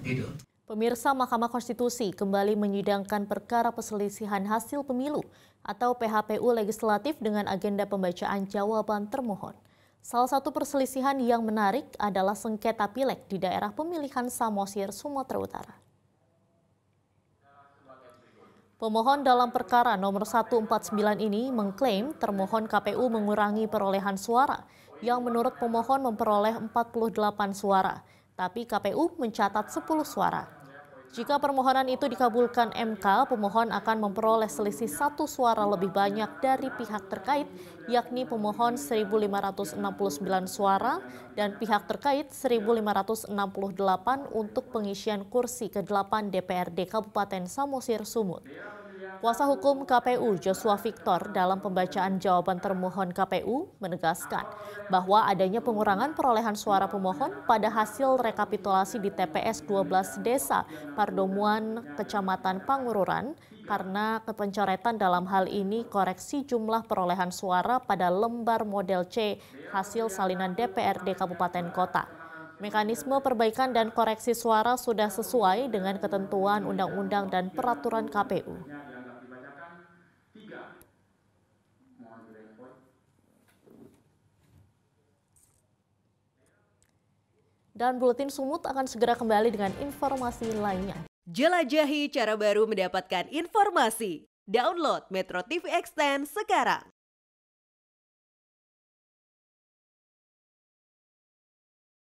gitu. Pemirsa, Mahkamah Konstitusi kembali menyidangkan perkara perselisihan hasil pemilu atau PHPU legislatif dengan agenda pembacaan jawaban termohon. Salah satu perselisihan yang menarik adalah sengketa pileg di daerah pemilihan Samosir, Sumatera Utara. Pemohon dalam perkara nomor 149 ini mengklaim termohon KPU mengurangi perolehan suara yang menurut pemohon memperoleh 48 suara, tapi KPU mencatat 10 suara. Jika permohonan itu dikabulkan MK, pemohon akan memperoleh selisih 1 suara lebih banyak dari pihak terkait, yakni pemohon 1.569 suara dan pihak terkait 1.568 untuk pengisian kursi ke-8 DPRD Kabupaten Samosir, Sumut. Kuasa hukum KPU Joshua Victor dalam pembacaan jawaban termohon KPU menegaskan bahwa adanya pengurangan perolehan suara pemohon pada hasil rekapitulasi di TPS 12 Desa Pardomuan, Kecamatan Pangururan karena kepencoretan dalam hal ini koreksi jumlah perolehan suara pada lembar model C hasil salinan DPRD Kabupaten Kota. Mekanisme perbaikan dan koreksi suara sudah sesuai dengan ketentuan undang-undang dan peraturan KPU. Dan Buletin Sumut akan segera kembali dengan informasi lainnya. Jelajahi cara baru mendapatkan informasi. Download Metro TV Extend sekarang.